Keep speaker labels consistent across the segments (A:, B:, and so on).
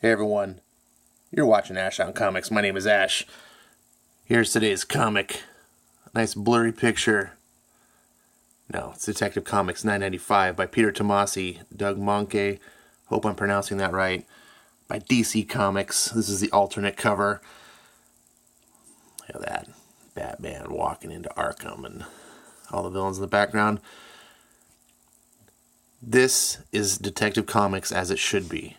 A: Hey everyone, you're watching Ash on Comics. My name is Ash. Here's today's comic. Nice blurry picture. No, it's Detective Comics 995 by Peter Tomasi, Doug Mahnke. Hope I'm pronouncing that right. By DC Comics. This is the alternate cover. Look at that. Batman walking into Arkham and all the villains in the background. This is Detective Comics as it should be.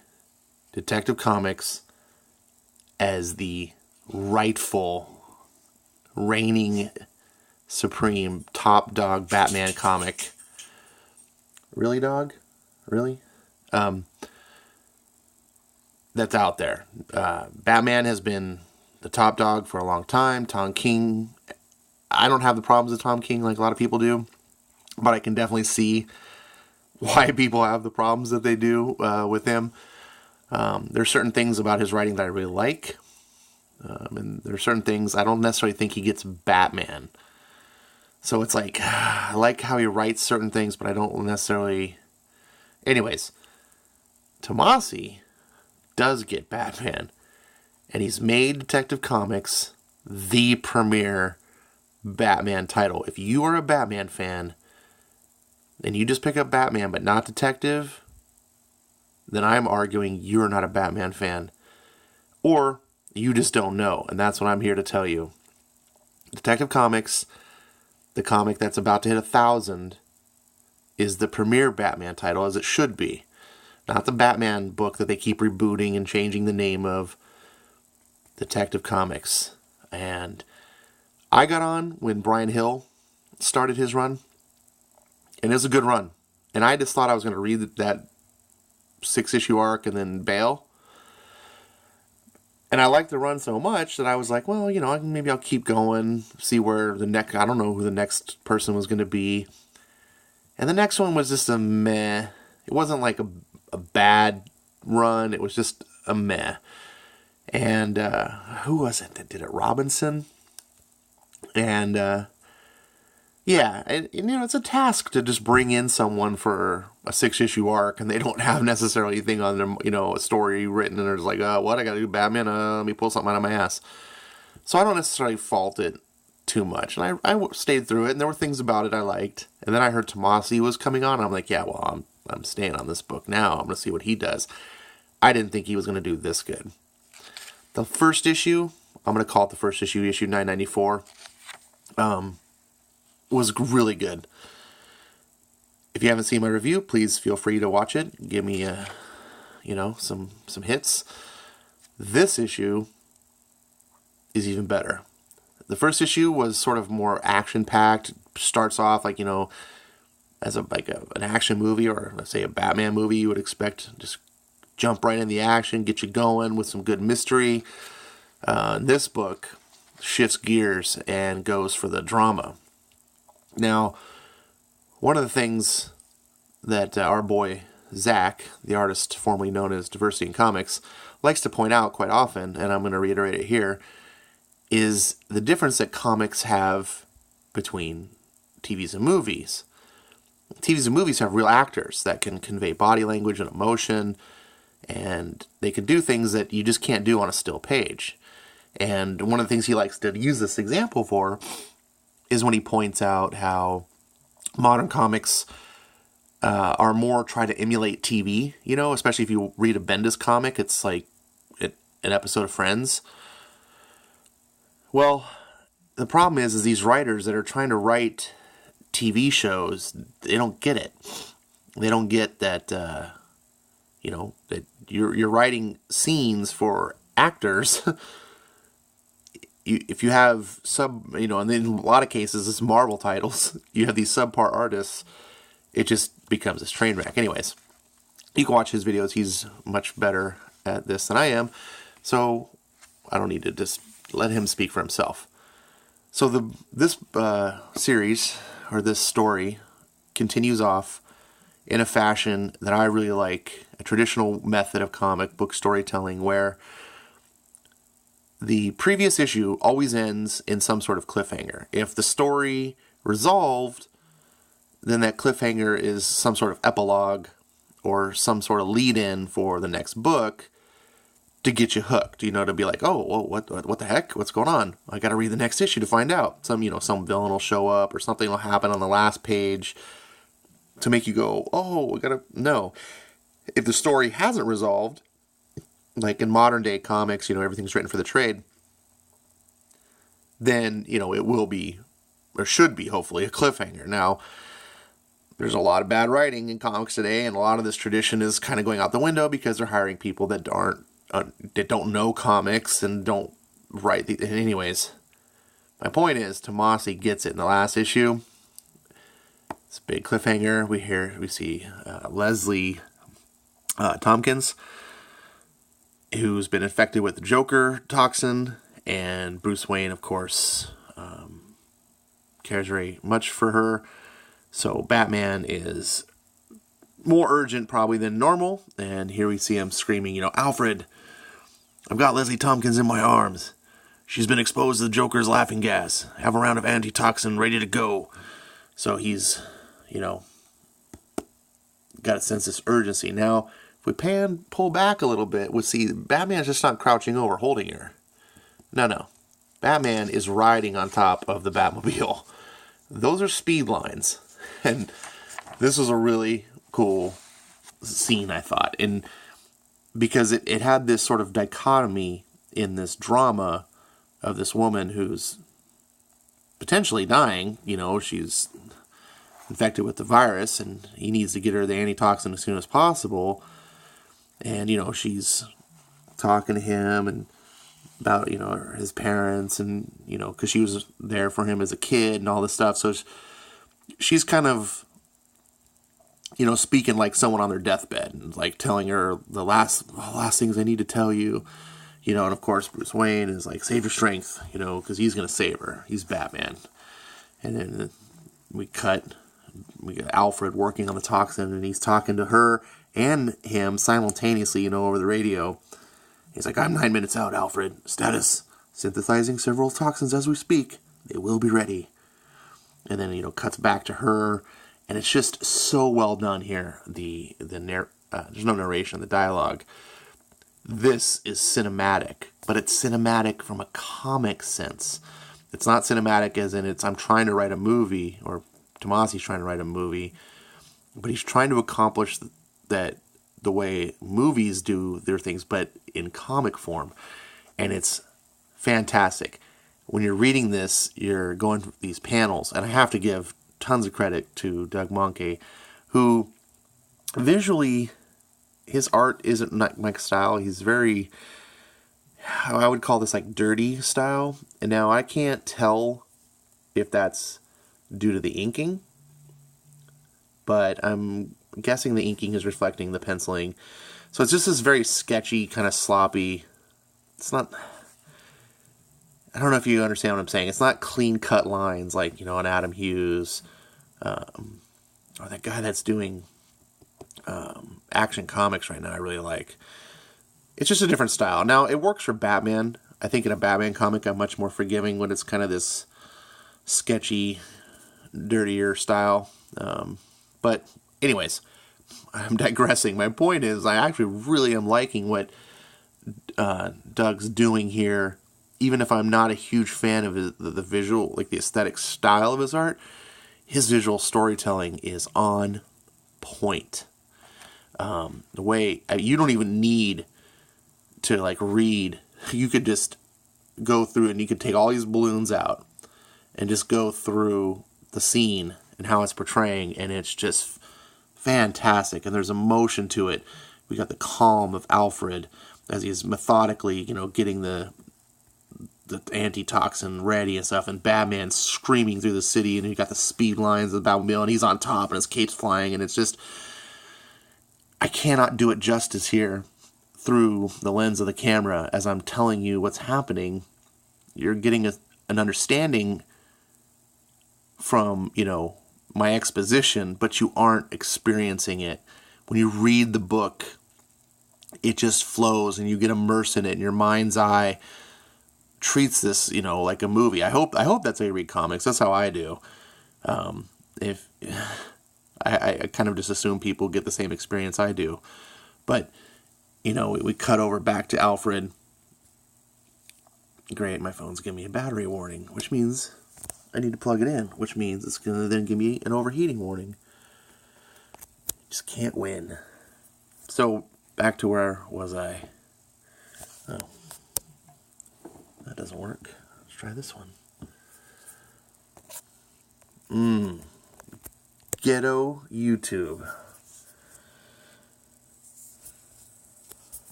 A: Detective Comics as the rightful, reigning, supreme, top dog Batman comic. Really, dog? Really? That's out there. Batman has been the top dog for a long time. Tom King, I don't have the problems with Tom King like a lot of people do, but I can definitely see why people have the problems that they do with him. There's certain things about his writing that I really like. And there are certain things I don't necessarily think he gets Batman. So it's like, I like how he writes certain things, but I don't necessarily... Anyways, Tomasi does get Batman. And he's made Detective Comics the premier Batman title. If you are a Batman fan, and you just pick up Batman but not Detective, then I'm arguing you're not a Batman fan. Or you just don't know, and that's what I'm here to tell you. Detective Comics, the comic that's about to hit 1,000, is the premier Batman title, as it should be. Not the Batman book that they keep rebooting and changing the name of. Detective Comics. And I got on when Brian Hill started his run, and it was a good run. And I just thought I was going to read that 6-issue arc and then bail. And I liked the run so much that I was like, well, maybe I'll keep going, see where the next, I don't know who the next person was going to be. And the next one was just a meh. It wasn't like a bad run. It was just a meh. And who was it that did it? Robinson? And yeah, and it's a task to just bring in someone for a 6-issue arc, and they don't have necessarily anything on their, a story written, and they're just like, what, I gotta do Batman? Let me pull something out of my ass. So I don't necessarily fault it too much, and I stayed through it, and there were things about it I liked. And then I heard Tomasi was coming on, and I'm like, yeah, well, I'm staying on this book now. I'm gonna see what he does. I didn't think he was gonna do this good. The first issue, I'm gonna call it the first issue 994, was really good. If you haven't seen my review, please feel free to watch it. Give me some hits. This issue is even better. The first issue was sort of more action-packed. Starts off like, as an action movie, or let's say a Batman movie, you would expect. Just jump right in the action, get you going with some good mystery. This book shifts gears and goes for the drama. Now, one of the things that our boy Zach, the artist formerly known as Diversity in Comics, likes to point out quite often, and I'm going to reiterate it here, is the difference that comics have between TVs and movies. TVs and movies have real actors that can convey body language and emotion, and they can do things that you just can't do on a still page. And one of the things he likes to use this example for is when he points out how modern comics are more trying to emulate TV, especially if you read a Bendis comic, it's like an episode of Friends. Well, the problem is these writers that are trying to write TV shows, they don't get it. They don't get that, that you're writing scenes for actors. If you have and in a lot of cases, it's Marvel titles, you have these subpar artists, it just becomes this train wreck. Anyways, you can watch his videos. He's much better at this than I am, so I don't need to just let him speak for himself. So this series, or this story, continues off in a fashion that I really like, a traditional method of comic book storytelling where the previous issue always ends in some sort of cliffhanger. If the story resolved, then that cliffhanger is some sort of epilogue or some sort of lead-in for the next book to get you hooked, to be like, oh, well, what the heck? What's going on? I got to read the next issue to find out. Some villain will show up or something will happen on the last page to make you go, oh, we got to know. If the story hasn't resolved, like in modern day comics, everything's written for the trade, then, it will be, or should be, hopefully, a cliffhanger. Now, there's a lot of bad writing in comics today, and a lot of this tradition is kind of going out the window because they're hiring people that don't know comics and don't write anyways. My point is, Tomasi gets it in the last issue. It's a big cliffhanger. We see Leslie Tompkins, who's been infected with the Joker toxin, and Bruce Wayne, of course, cares very much for her. So Batman is more urgent probably than normal, and here we see him screaming, Alfred, I've got Leslie Tompkins in my arms. She's been exposed to the Joker's laughing gas. Have a round of antitoxin ready to go. So he's, got to sense this urgency. Now, if we pull back a little bit, we see Batman's just not crouching over holding her. No. Batman is riding on top of the Batmobile. Those are speed lines. And this was a really cool scene, I thought. And because it had this sort of dichotomy in this drama of this woman who's potentially dying. She's infected with the virus, and he needs to get her the antitoxin as soon as possible. And, she's talking to him and about, his parents and, because she was there for him as a kid and all this stuff. So she's kind of, speaking like someone on their deathbed and like telling her the last things I need to tell you, and of course Bruce Wayne is like, save your strength, because he's going to save her. He's Batman. And then we got Alfred working on the toxin, and he's talking to her and him simultaneously, over the radio. He's like, I'm 9 minutes out, Alfred. Status. Synthesizing several toxins as we speak. They will be ready. And then, cuts back to her. And it's just so well done here. There's no narration, the dialogue. This is cinematic. But it's cinematic from a comic sense. It's not cinematic as in I'm trying to write a movie, or Tomasi's trying to write a movie. But he's trying to accomplish that the way movies do their things, but in comic form. And it's fantastic. When you're reading this, you're going through these panels, and I have to give tons of credit to Doug Mahnke, who visually, his art isn't my style. He's very, I would call this like dirty style. And now I can't tell if that's due to the inking, but I'm guessing the inking is reflecting the penciling. So it's just this very sketchy, kind of sloppy. It's not, I don't know if you understand what I'm saying. It's not clean cut lines like, an Adam Hughes, or that guy that's doing Action Comics right now I really like. It's just a different style. Now, it works for Batman. I think in a Batman comic, I'm much more forgiving when it's kind of this sketchy, dirtier style. But anyways, I'm digressing. My point is, I actually really am liking what Doug's doing here, even if I'm not a huge fan of the visual, like the aesthetic style of his art. His visual storytelling is on point. The way you don't even need to like read. You could just go through and you could take all these balloons out and just go through the scene and how it's portraying, and it's just fantastic. And there's emotion to it. We got the calm of Alfred as he's methodically, getting the antitoxin ready and stuff, and Batman screaming through the city, and you got the speed lines of the Batmobile, and he's on top, and his cape's flying, and it's just, I cannot do it justice here through the lens of the camera as I'm telling you what's happening. You're getting an understanding from, my exposition, but you aren't experiencing it. When you read the book, it just flows, and you get immersed in it, and your mind's eye treats this, like a movie. I hope that's how you read comics. That's how I do. If I kind of just assume people get the same experience I do, but we cut over back to Alfred. Great, my phone's giving me a battery warning, which means I need to plug it in, which means it's going to then give me an overheating warning. Just can't win. So, back to where was I? Oh. That doesn't work. Let's try this one. Ghetto YouTube.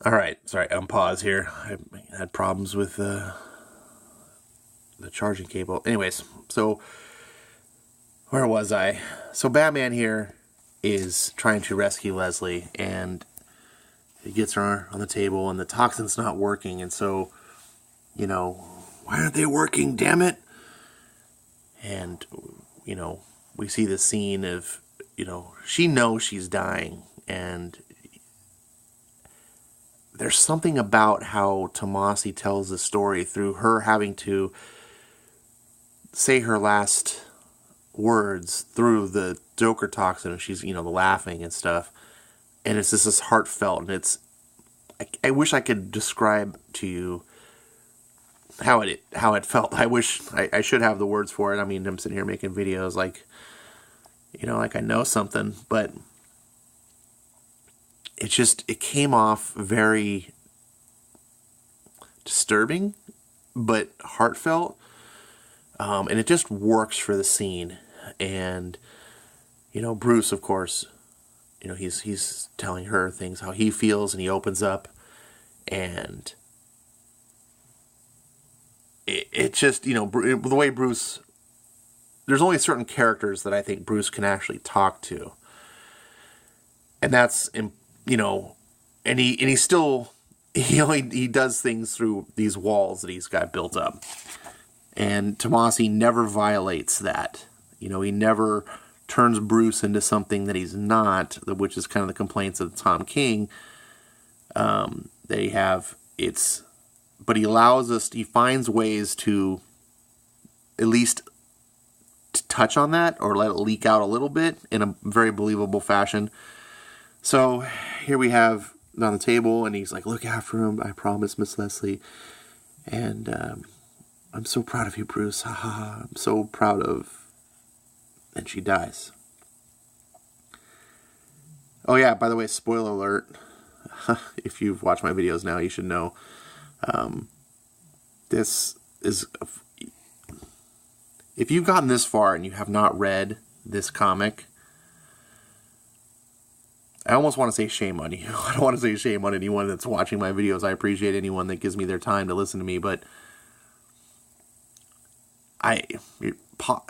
A: Alright, sorry, unpause here. I had problems with the charging cable. Anyways, so where was I? So Batman here is trying to rescue Leslie, and he gets her on the table, and the toxin's not working, and so, why aren't they working, damn it? And, we see the scene of, she knows she's dying, and there's something about how Tomasi tells the story through her having to say her last words through the Joker toxin, and she's, laughing and stuff. And it's just this heartfelt, and I wish I could describe to you how it felt. I wish I should have the words for it. I mean, I'm sitting here making videos like I know something, but it came off very disturbing, but heartfelt, and it just works for the scene. And Bruce, of course, he's telling her things, how he feels, and he opens up, and it just, the way Bruce, there's only certain characters that I think Bruce can actually talk to, and that's, and he still, he does things through these walls that he's got built up, and Tomasi never violates that. He never turns Bruce into something that he's not, which is kind of the complaints of Tom King. They have, but he allows us, he finds ways to at least touch on that, or let it leak out a little bit in a very believable fashion. So here we have it on the table, and he's like, look after him, I promise, Miss Leslie. And I'm so proud of you, Bruce. Ha ha ha. I'm so proud of... And she dies. Oh yeah, by the way, spoiler alert. If you've watched my videos now, you should know. This is... If you've gotten this far and you have not read this comic, I almost want to say shame on you. I don't want to say shame on anyone that's watching my videos. I appreciate anyone that gives me their time to listen to me, but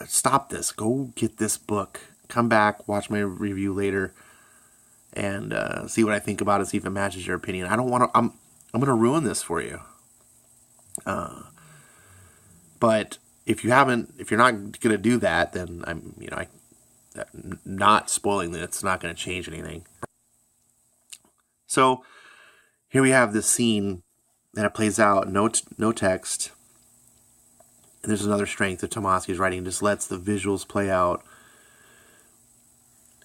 A: stop this. Go get this book. Come back, watch my review later, and see what I think about it. See if it matches your opinion. I don't want to. I'm going to ruin this for you. But if you're not going to do that, then I'm not spoiling it. It's not going to change anything. So here we have this scene, and it plays out. No text. And there's another strength that Tomasi's writing. Just lets the visuals play out.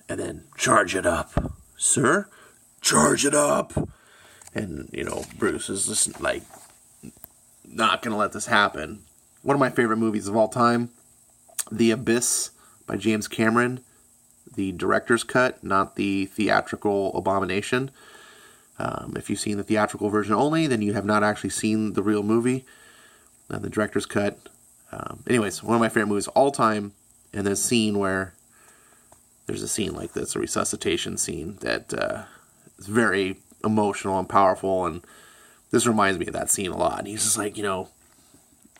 A: And then, charge it up. Sir? Charge it up! And, Bruce is just, not going to let this happen. One of my favorite movies of all time, The Abyss by James Cameron. The director's cut, not the theatrical abomination. If you've seen the theatrical version only, then you have not actually seen the real movie. The director's cut. Anyways, one of my favorite movies of all time, and there's a scene like this, a resuscitation scene that is very emotional and powerful, and this reminds me of that scene a lot. And he's just like,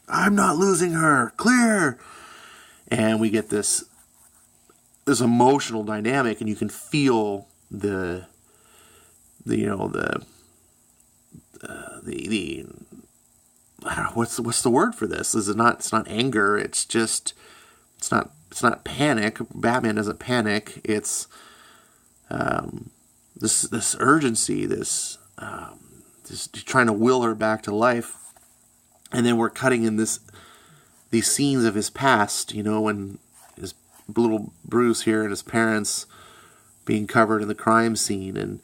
A: I'm not losing her, clear! And we get this emotional dynamic, and you can feel the I don't know, what's the word for this? It's not anger, it's not panic. Batman doesn't panic. It's this urgency, this trying to will her back to life. And then we're cutting in these scenes of his past, when his little Bruce here and his parents being covered in the crime scene, and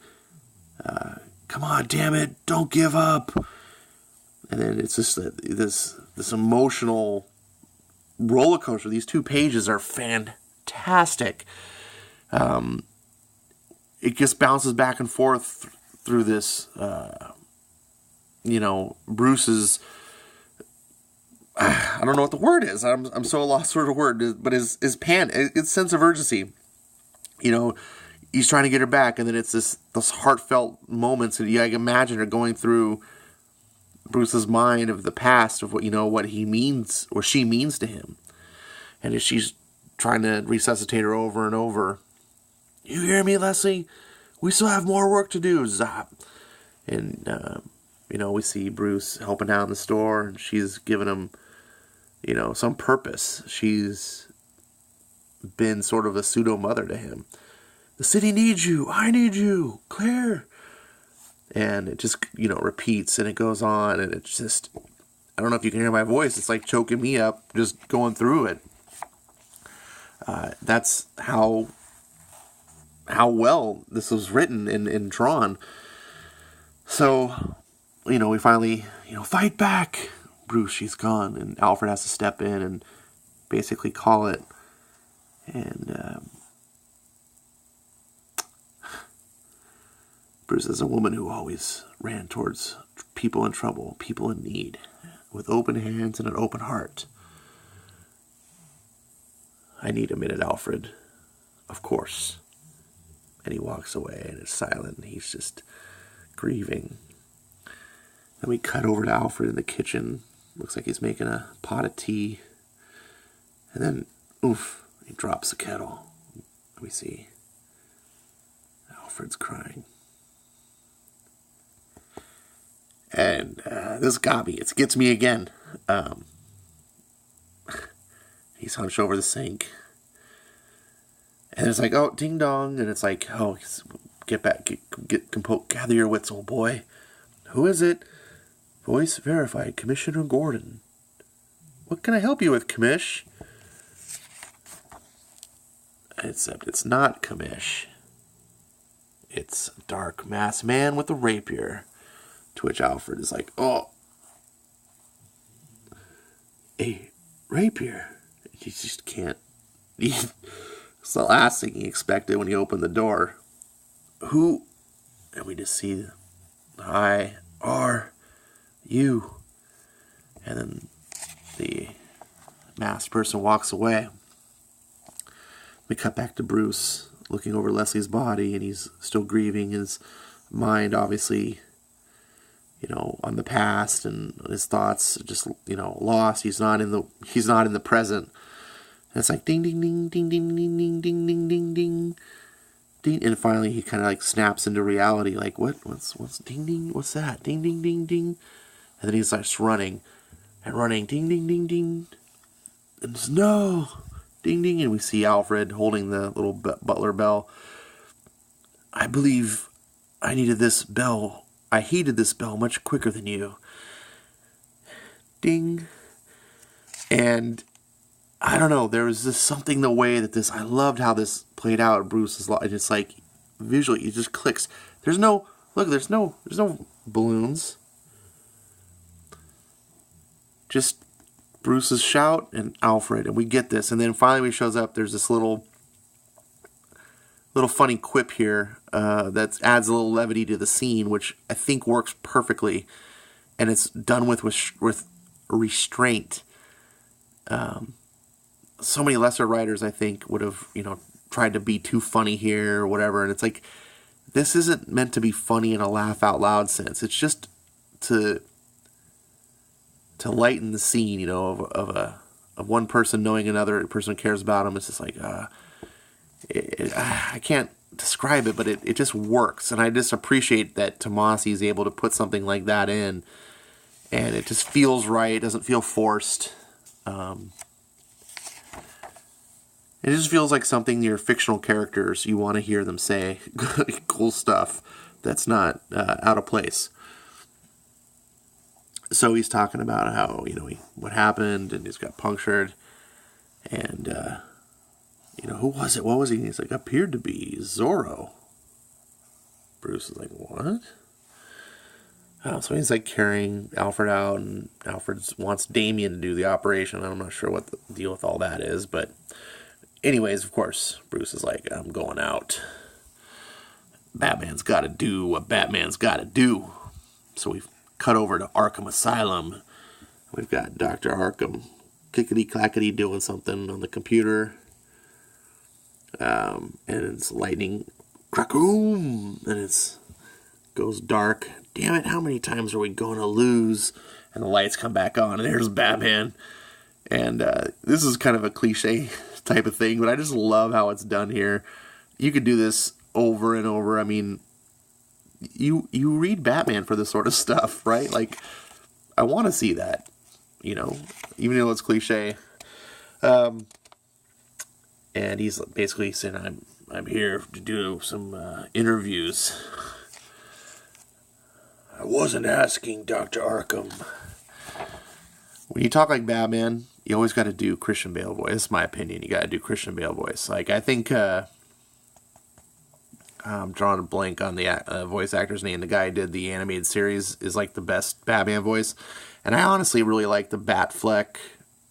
A: come on, damn it, don't give up. And then it's just this emotional roller coaster. These 2 pages are fantastic. It just bounces back and forth through this, Bruce's, I don't know what the word is. I'm so lost for the word, but his sense of urgency. He's trying to get her back, and then it's those heartfelt moments that I can imagine her going through Bruce's mind of the past of what he means or she means to him, and as she's trying to resuscitate her over and over. You hear me, Leslie? We still have more work to do. Zap. And we see Bruce helping out in the store, and she's giving him some purpose. She's been sort of a pseudo mother to him. The city needs you. I need you. Claire. And it just, repeats, and it goes on, and it's just, I don't know if you can hear my voice. It's like choking me up just going through it. That's how well this was written and drawn. So, we finally, fight back. Bruce, she's gone, and Alfred has to step in and basically call it. And Bruce is a woman who always ran towards people in trouble, people in need, with open hands and an open heart. I need a minute, Alfred. Of course. And he walks away, and it's silent, and he's just grieving. Then we cut over to Alfred in the kitchen. Looks like he's making a pot of tea. And then, oof, he drops the kettle. We see Alfred's crying. And this got me. It gets me again. He's hunched over the sink. And it's like, oh, ding dong. And it's like, oh, get back. Gather your wits, old boy. Who is it? Voice verified. Commissioner Gordon. What can I help you with, Commish? Except it's not Commish. It's Dark Masked Man with a rapier. To which Alfred is like, oh, a rapier. He just can't. It's the last thing he expected when he opened the door. Who? And we just see, I are you. And then the masked person walks away. We cut back to Bruce looking over Leslie's body, and he's still grieving. His mind, obviously, on the past, and his thoughts just, lost. He's not in the present. And it's like ding ding ding ding ding ding ding ding ding ding ding ding, and finally he kind of like snaps into reality. Like what's ding ding? What's that? Ding ding ding ding, and then he starts running, ding ding ding ding, and just, no, ding ding, and we see Alfred holding the little butler bell. I believe I needed this bell. I heeded this bell much quicker than you. Ding. And I don't know, there was just something the way that I loved how this played out at Bruce's life. It's like, visually, it just clicks. There's no balloons. Just Bruce's shout and Alfred, and we get this. And then finally when he shows up, there's this little funny quip here that adds a little levity to the scene, which I think works perfectly, and it's done with restraint. So many lesser writers, I think, would have tried to be too funny here or whatever, and it's like, this isn't meant to be funny in a laugh out loud sense. It's just to lighten the scene, of one person knowing another person cares about him. It's just like I can't describe it, but it just works, and I just appreciate that Tomasi is able to put something like that in, and it just feels right. It doesn't feel forced. It just feels like something your fictional characters, you want to hear them say cool stuff that's not out of place. So he's talking about how, what happened, and he's got punctured, and, who was it? What was he? He's like, appeared to be Zorro. Bruce is like, what? Oh, so he's like carrying Alfred out, and Alfred wants Damien to do the operation. I'm not sure what the deal with all that is, but anyways, of course, Bruce is like, I'm going out. Batman's got to do what Batman's got to do. So we've cut over to Arkham Asylum. We've got Dr. Arkham clickety-clackety doing something on the computer. And it's lightning, crackoom, and it goes dark. Damn it, how many times are we going to lose? And the lights come back on, and there's Batman. And this is kind of a cliche type of thing, but I just love how it's done here. You could do this over and over. I mean, you read Batman for this sort of stuff, right? Like, I want to see that, you know, even though it's cliche. And he's basically saying, I'm here to do some interviews. I wasn't asking, Dr. Arkham. When you talk like Batman, you always got to do Christian Bale voice. That's my opinion. You got to do Christian Bale voice. Like, I think I'm drawing a blank on the voice actor's name. The guy who did the animated series is like the best Batman voice. And I honestly really like the Batfleck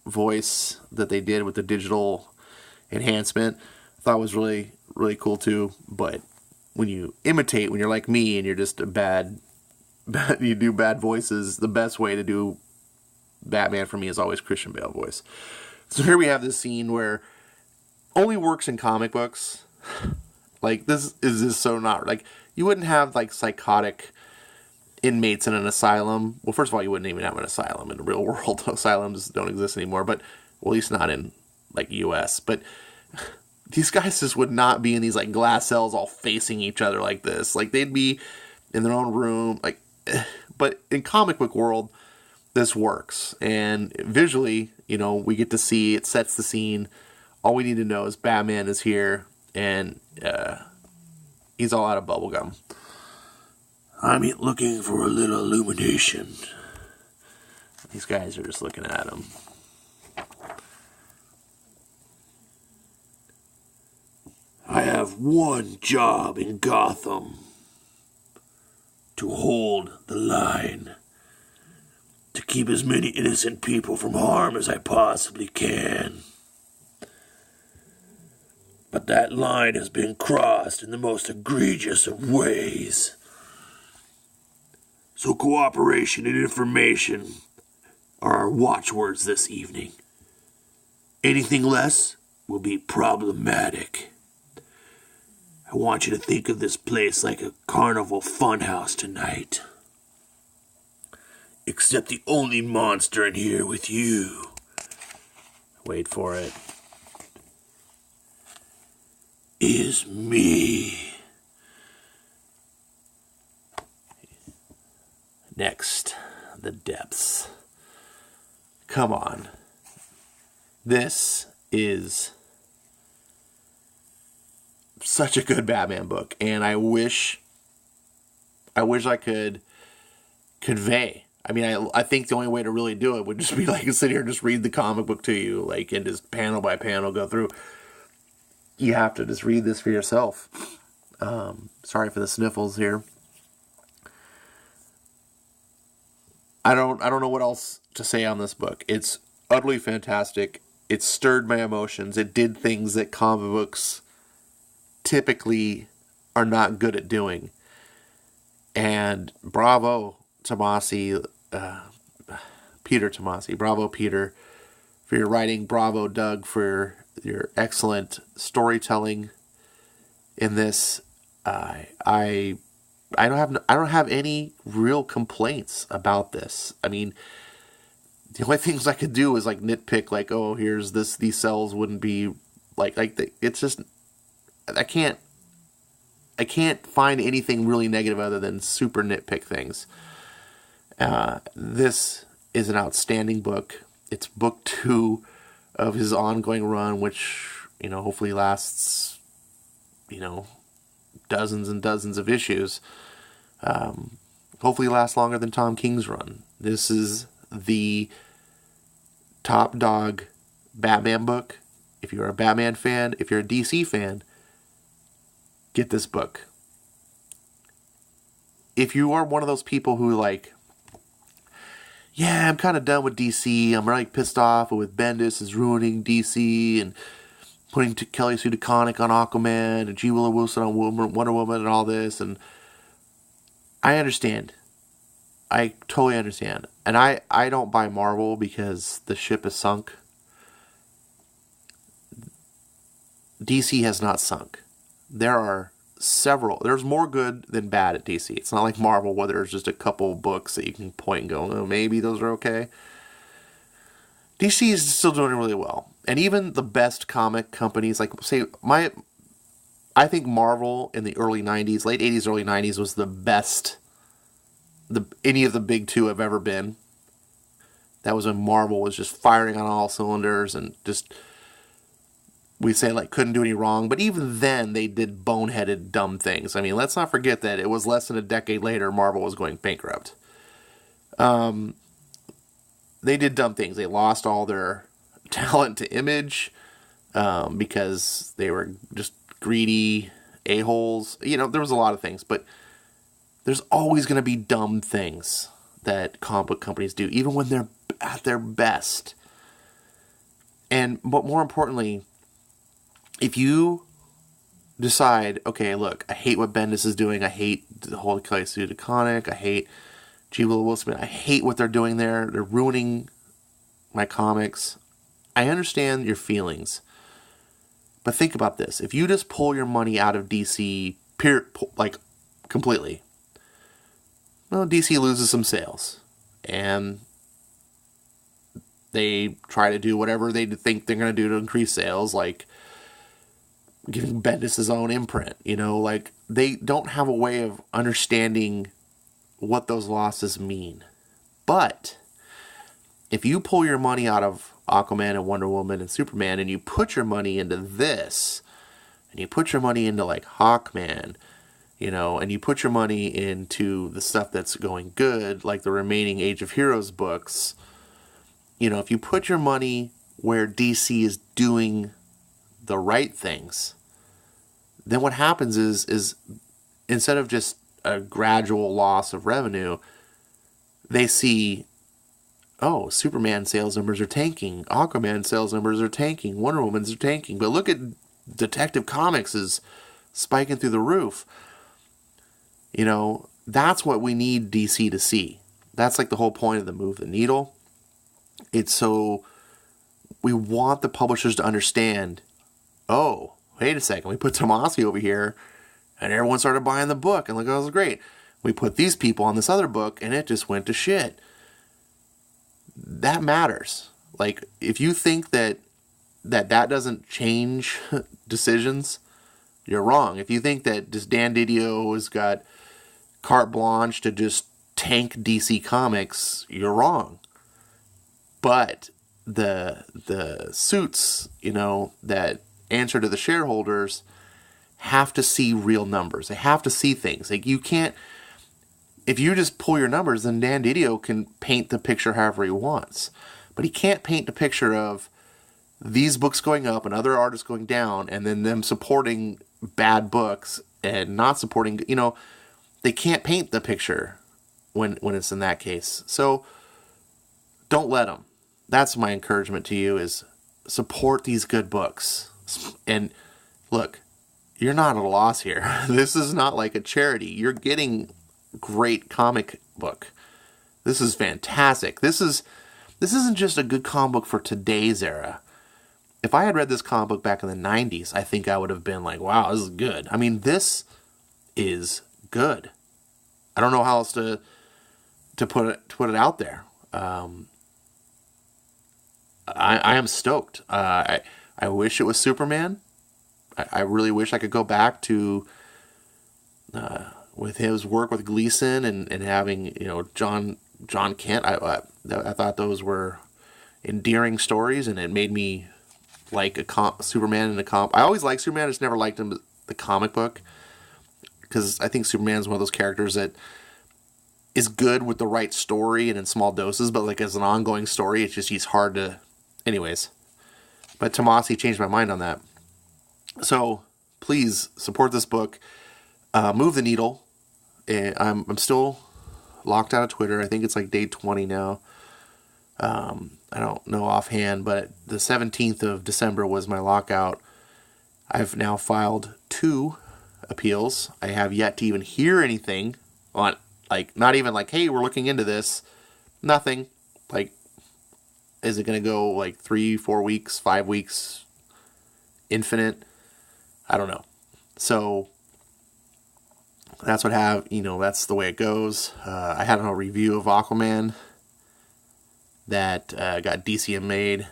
A: voice that they did with the digital enhancement. I thought it was really, really cool too. But when you imitate, when you're like me and you're just you do bad voices, the best way to do Batman for me is always Christian Bale voice. So here we have this scene where only works in comic books. Like, this is just so not, like, you wouldn't have, like, psychotic inmates in an asylum. Well, first of all, you wouldn't even have an asylum in the real world. Asylums don't exist anymore, but, well, at least not in, like, U.S. But these guys just would not be in these, like, glass cells all facing each other like this. Like, they'd be in their own room, like, but in comic book world, this works. And visually, you know, we get to see, it sets the scene. All we need to know is Batman is here, and he's all out of bubblegum. I'm looking for a little illumination. These guys are just looking at him. I have one job in Gotham. To hold the line. To keep as many innocent people from harm as I possibly can. But that line has been crossed in the most egregious of ways. So cooperation and information are our watchwords this evening. Anything less will be problematic. I want you to think of this place like a carnival funhouse tonight. Except the only monster in here with you. Wait for it. Is me. Next, the depths. Come on. This is such a good Batman book, and I wish I could convey. I mean, I think the only way to really do it would just be like sit here and just read the comic book to you, like, and just panel by panel go through. You have to just read this for yourself. Sorry for the sniffles here. I don't know what else to say on this book. It's utterly fantastic. It stirred my emotions. It did things that comic books typically are not good at doing. And bravo, Tomasi, Peter Tomasi. Bravo, Peter, for your writing. Bravo, Doug, for your excellent storytelling in this. I don't have any real complaints about this. I mean, the only things I could do is like nitpick, like, oh, here's this. These cells wouldn't be it's just. I can't find anything really negative other than super nitpick things. This is an outstanding book. It's book 2 of his ongoing run, which, you know, hopefully lasts, you know, dozens and dozens of issues. Hopefully lasts longer than Tom King's run. This is the top dog Batman book if you're a Batman fan, if you're a DC fan, get this book. If you are one of those people who like, yeah, I'm kind of done with DC. I'm really pissed off with Bendis is ruining DC and putting Kelly Sue DeConnick on Aquaman and G. Willow Wilson on Wonder Woman and all this. And I understand. I totally understand. And I don't buy Marvel because the ship is sunk. DC has not sunk. There's more good than bad at DC. It's not like Marvel where there's just a couple books that you can point and go, oh, maybe those are okay. DC is still doing really well. And even the best comic companies, like, say, I think Marvel in the early 90s, late 80s, early 90s was the best any of the big two have ever been. That was when Marvel was just firing on all cylinders and just, we say, like, couldn't do any wrong. But even then, they did boneheaded, dumb things. I mean, let's not forget that it was less than a decade later, Marvel was going bankrupt. They did dumb things. They lost all their talent to Image because they were just greedy a-holes. You know, there was a lot of things. But there's always going to be dumb things that comic book companies do, even when they're at their best. But more importantly, if you decide, okay, look, I hate what Bendis is doing. I hate the whole Kelly Sue DeConnick. I hate G. Willow Wilson. I hate what they're doing there. They're ruining my comics. I understand your feelings. But think about this. If you just pull your money out of DC, completely, well, DC loses some sales. And they try to do whatever they think they're going to do to increase sales, like giving Bendis his own imprint. You know, like, they don't have a way of understanding what those losses mean. But if you pull your money out of Aquaman and Wonder Woman and Superman and you put your money into this, and you put your money into, like, Hawkman, you know, and you put your money into the stuff that's going good, like the remaining Age of Heroes books, you know, if you put your money where DC is doing the right things, then what happens is instead of just a gradual loss of revenue, they see, oh, Superman sales numbers are tanking, Aquaman sales numbers are tanking, Wonder Woman's are tanking, but look at Detective Comics is spiking through the roof. You know, that's what we need DC to see. That's like the whole point of the Move the Needle. It's so we want the publishers to understand, oh, wait a second, we put Tomasi over here and everyone started buying the book and look, that was great. We put these people on this other book and it just went to shit. That matters. Like, if you think that doesn't change decisions, you're wrong. If you think that just Dan Didio has got carte blanche to just tank DC Comics, you're wrong. But the suits, you know, that answer to the shareholders have to see real numbers. They have to see things. Like, you can't, if you just pull your numbers, then Dan Didio can paint the picture however he wants. But he can't paint the picture of these books going up and other artists going down and then them supporting bad books and not supporting, you know, they can't paint the picture when it's in that case. So don't let them. That's my encouragement to you, is support these good books. And look, you're not at a loss here. This is not like a charity. You're getting great comic book. This is fantastic. This isn't just a good comic book for today's era. If I had read this comic book back in the 90s, I think I would have been like, wow, this is good. I mean, this is good. I don't know how else to put it out there. I am stoked. I wish it was Superman. I really wish I could go back to with his work with Gleason and having, you know, John Kent. I thought those were endearing stories, and it made me like Superman in a I always liked Superman. I just never liked him the comic book, because I think Superman is one of those characters that is good with the right story and in small doses, but like as an ongoing story, it's just he's hard to. Anyways, But Tomasi changed my mind on that. So please support this book. Move the needle. I'm still locked out of Twitter. I think it's like day 20 now. I don't know offhand, but the 17th of December was my lockout. I've now filed 2 appeals. I have yet to even hear anything on, like, not even like, hey, we're looking into this. Nothing. Like, is it going to go like 3, 4 weeks, 5 weeks, infinite? I don't know. So that's what that's the way it goes. I had a review of Aquaman that got DMCA'd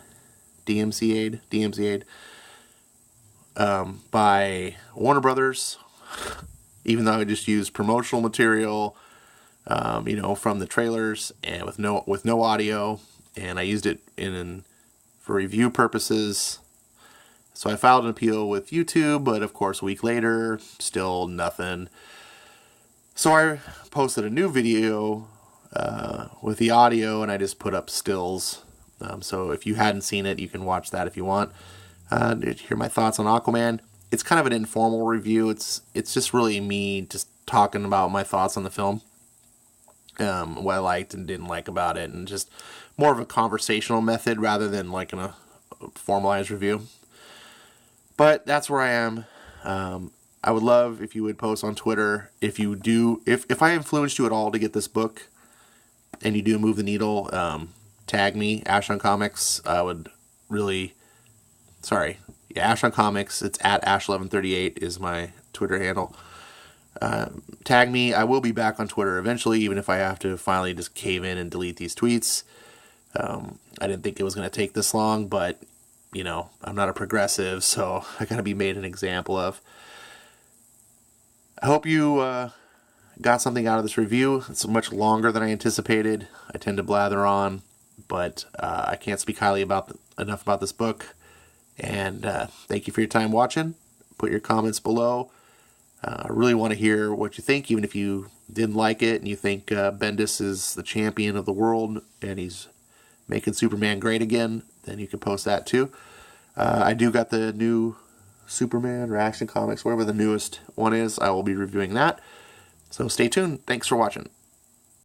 A: by Warner Brothers, even though I just used promotional material, from the trailers and with no audio, and I used it for review purposes. So I filed an appeal with YouTube, but of course a week later, still nothing. So I posted a new video with the audio, and I just put up stills. So if you hadn't seen it, you can watch that if you want. To hear my thoughts on Aquaman. It's kind of an informal review. It's just really me just talking about my thoughts on the film, what I liked and didn't like about it, and just more of a conversational method rather than like a formalized review. But that's where I am. I would love if you would post on Twitter if I influenced you at all to get this book, and you do move the needle. Tag me, Ash on Comics. I would really. Sorry, Ash on Comics. It's at Ash1138 is my Twitter handle. Tag me. I will be back on Twitter eventually, even if I have to finally just cave in and delete these tweets. I didn't think it was going to take this long, but, I'm not a progressive, so I got to be made an example of. I hope you got something out of this review. It's much longer than I anticipated. I tend to blather on, but I can't speak highly enough about this book. And thank you for your time watching. Put your comments below. I really want to hear what you think, even if you didn't like it and you think Bendis is the champion of the world and he's making Superman great again, then you can post that too. I do got the new Superman or Action Comics, whatever the newest one is. I will be reviewing that. So stay tuned. Thanks for watching.